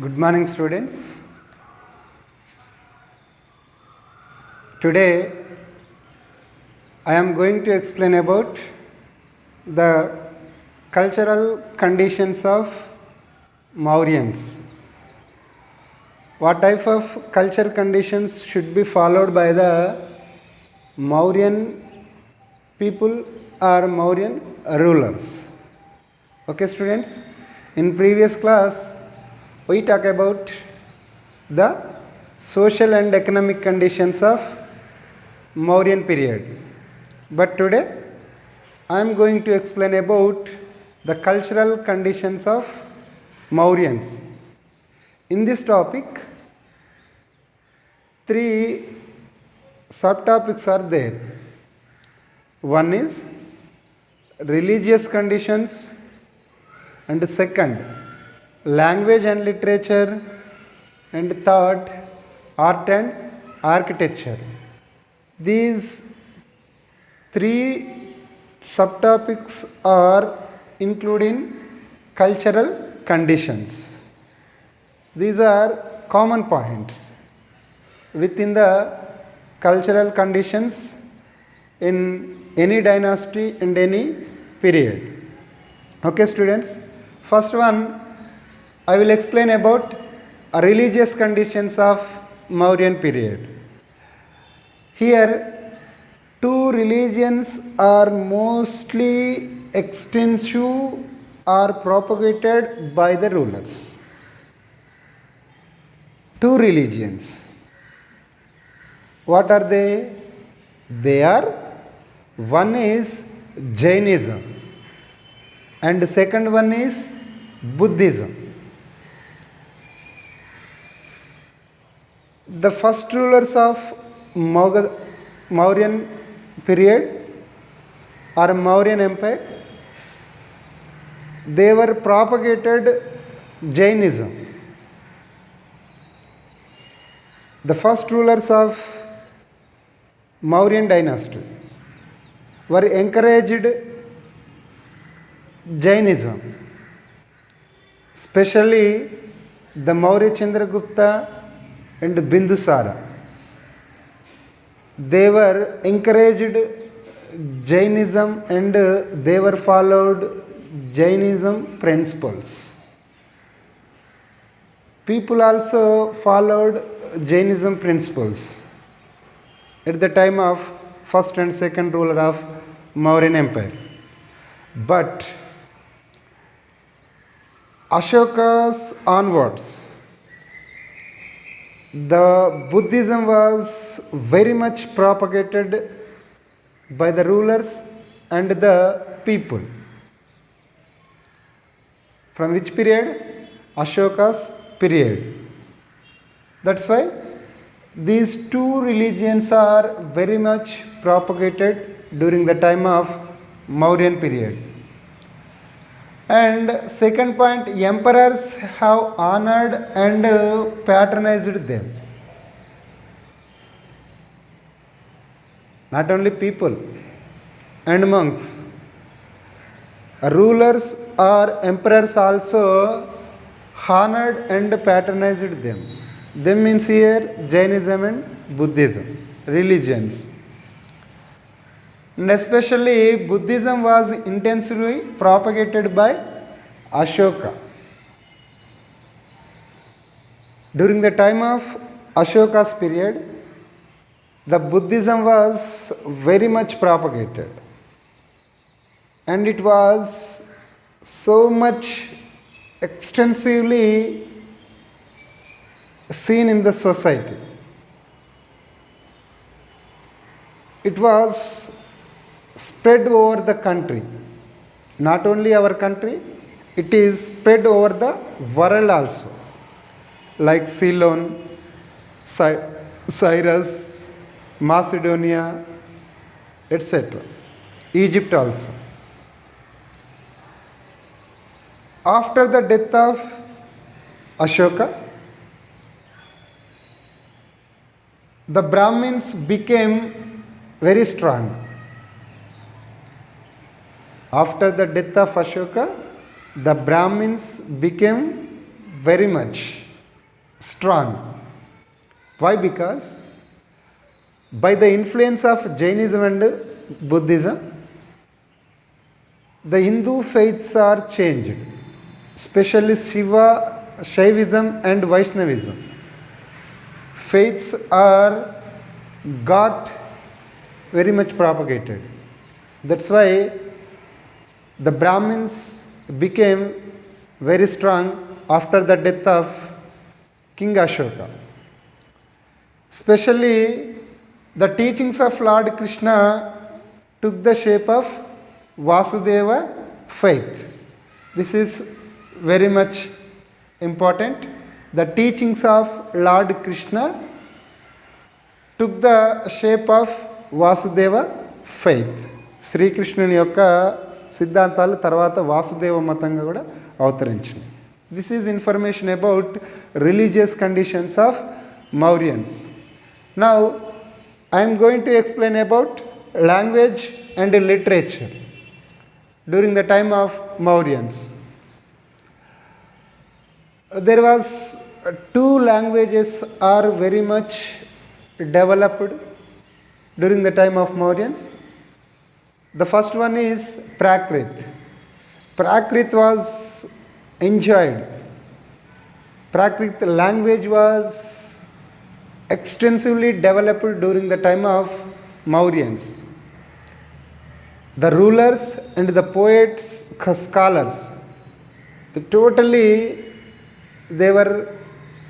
Good morning, students. Today, I am going to explain about the cultural conditions of Mauryans. What type of culture conditions should be followed by the Mauryan people or Mauryan rulers? Okay, students. In previous class, we talk about the social and economic conditions of Mauryan period. But today I am going to explain about the cultural conditions of Mauryans. In this topic, three subtopics are there. One is religious conditions, and second, language and literature, and third, art and architecture. These three subtopics are included in cultural conditions. These are common points within the cultural conditions in any dynasty and any period. Okay, students. First one, I will explain about religious conditions of Mauryan period. Here, two religions are mostly extensive or propagated by the rulers. Two religions. What are they? They are, one is Jainism and the second one is Buddhism. The first rulers of Mauryan period or Mauryan empire, they were propagated Jainism. The first rulers of Mauryan dynasty were encouraged Jainism, especially the Maurya Chandragupta and Bindusara. They were encouraged Jainism and they were followed Jainism principles. People also followed Jainism principles at the time of first and second ruler of Mauryan Empire. But Ashoka's onwards, the Buddhism was very much propagated by the rulers and the people. From which period? Ashoka's period. That's why these two religions are very much propagated during the time of Mauryan period. And second point, emperors have honored and patronized them. Not only people and monks, rulers or emperors also honored and patronized them. Them means here Jainism and Buddhism, religions. And especially Buddhism was intensively propagated by Ashoka. During the time of Ashoka's period, the Buddhism was very much propagated. And it was so much extensively seen in the society. It was spread over the country. Not only our country, it is spread over the world also. Like Ceylon, Cyrus, Macedonia, etc. Egypt also. After the death of Ashoka, the Brahmins became very strong. After the death of Ashoka, the Brahmins became very much strong. Why? Because by the influence of Jainism and Buddhism, the Hindu faiths are changed, especially Shaivism and Vaishnavism. Faiths are got very much propagated. That's why the Brahmins became very strong after the death of King Ashoka. Especially the teachings of Lord Krishna took the shape of Vasudeva faith. This is very much important. The teachings of Lord Krishna took the shape of Vasudeva faith. శ్రీకృష్ణుని యొక్క సిద్ధాంతాలు తర్వాత వాసుదేవ మతంగా కూడా అవతరించింది. This is information about religious conditions of Mauryans. Now I'm going to explain about language and literature during the time of Mauryans. There was two languages are very much developed during the time of Mauryans. The first one is Prakrit. Prakrit was enjoyed. Prakrit language was extensively developed during the time of Mauryans. The rulers and the poets, scholars, they were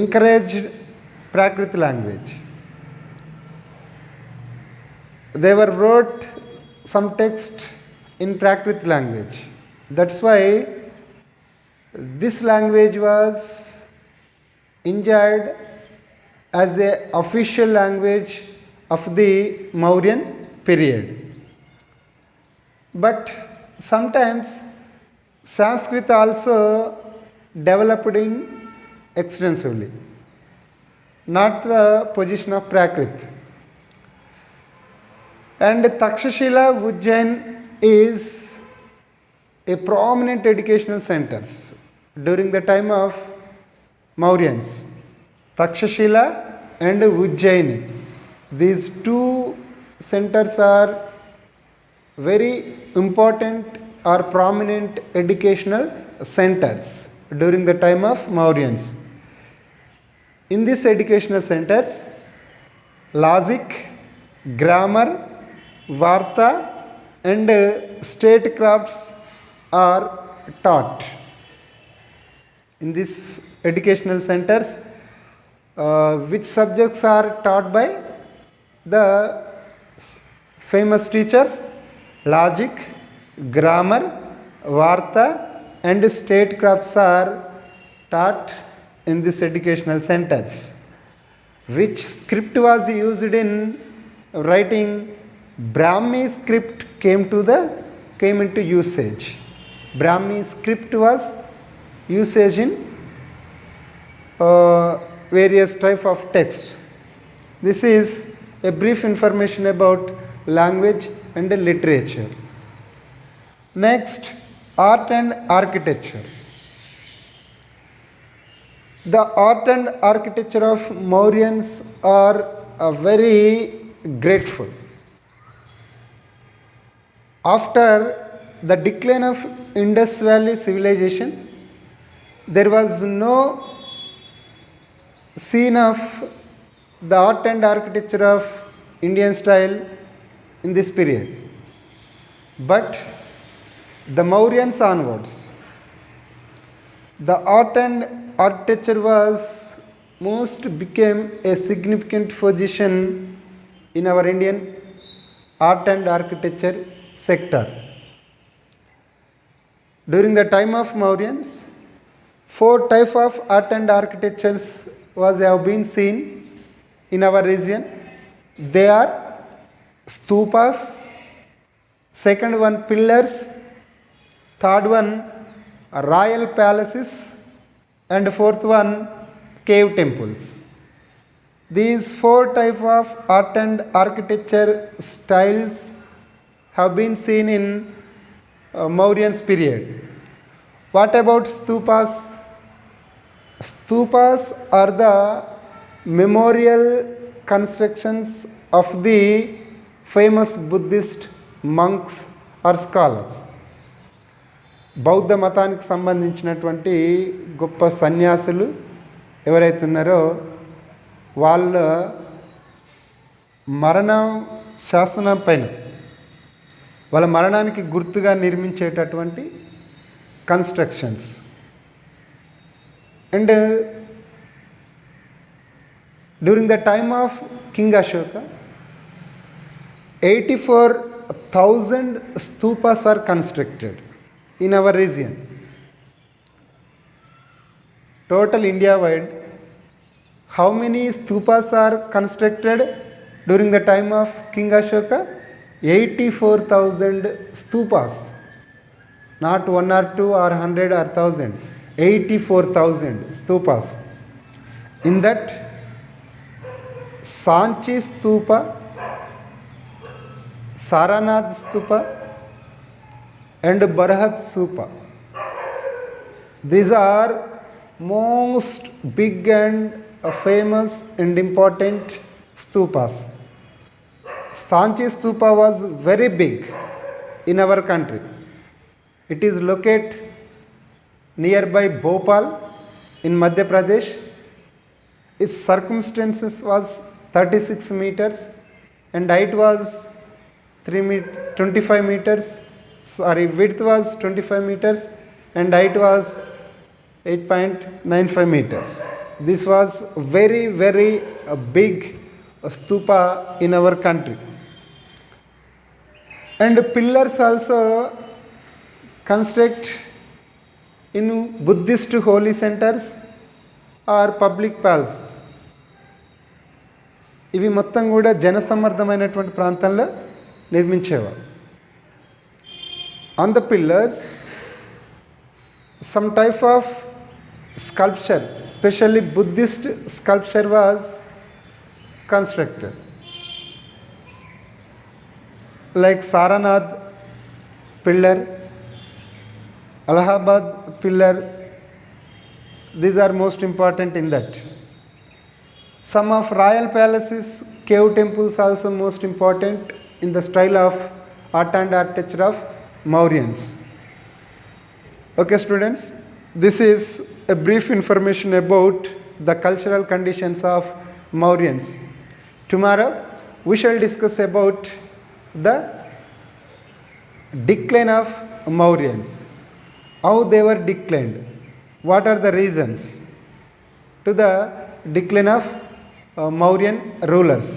encouraged Prakrit language. They were wrote some text in Prakrit language. That's why this language was enjoyed as a official language of the Mauryan period. But sometimes Sanskrit also developed in extensively, not the position of Prakrit. And Takshashila Ujjain is a prominent educational centers during the time of Mauryans. Takshashila and Ujjaini, these two centers are very important or prominent educational centers during the time of Mauryans. In these educational centers, logic, grammar, Varta and statecrafts are taught. In these educational centers, which subjects are taught by the famous teachers? Logic, grammar, Varta and statecrafts are taught in this educational centers. Which script was used in writing? Brahmi script came into usage. Brahmi script was usage in various type of texts. This is a brief information about language and literature. Next, art and architecture. The art and architecture of Mauryans are very grateful. After the decline of Indus Valley civilization, there was no scene of the art and architecture of Indian style in this period. But the Mauryans onwards, the art and architecture became a significant position in our Indian art and architecture sector. During the time of Mauryans, 4 types of art and architectures have been seen in our region. They are stupas, second one pillars, third one royal palaces, and fourth one cave temples. These 4 types of art and architecture styles have been seen in Mauryans period. What about stupas? Stupas are the memorial constructions of the famous Buddhist monks or scholars. బౌద్ధ మతానికి సంబంధించినటువంటి గొప్ప సన్యాసులు ఎవరైతే ఉన్నారో వాళ్ళ మరణ శాసనం పైన వాళ్ళ మరణానికి గుర్తుగా నిర్మించేటటువంటి constructions. And during the time of king Ashoka 84,000 stupas are constructed in our region. Total India wide, how many stupas are constructed during the time of King Ashoka? 84,000 stupas. Not 1 or 2 or 100 or 1,000. 84,000 stupas. In that, Sanchi Stupa, Saranath Stupa and Barahat Stupa. These are most big and famous and important stupas. Sanchi Stupa was very big in our country. It is located nearby Bhopal in Madhya Pradesh. Its circumstances was 36 meters and height was 25 meters. Width was 25 meters and height was 8.95 meters. This was very, very big stupa in our country. And pillars also construct in Buddhist holy centers or public palaces. ఇవి మొత్తం కూడా జనసమ్మర్దమైనటువంటి ప్రాంతంలో నిర్మించేవారు. On the pillars, some type of sculpture, especially Buddhist sculpture, was constructed. Like Saranath pillar, Allahabad pillar, these are most important in that. Some of royal palaces, cave temples also most important in the style of art and architecture of Mauryans. Okay students, this is a brief information about the cultural conditions of Mauryans. Tomorrow we shall discuss about the decline of Mauryans. How they were declined, what are the reasons to the decline of Mauryan rulers.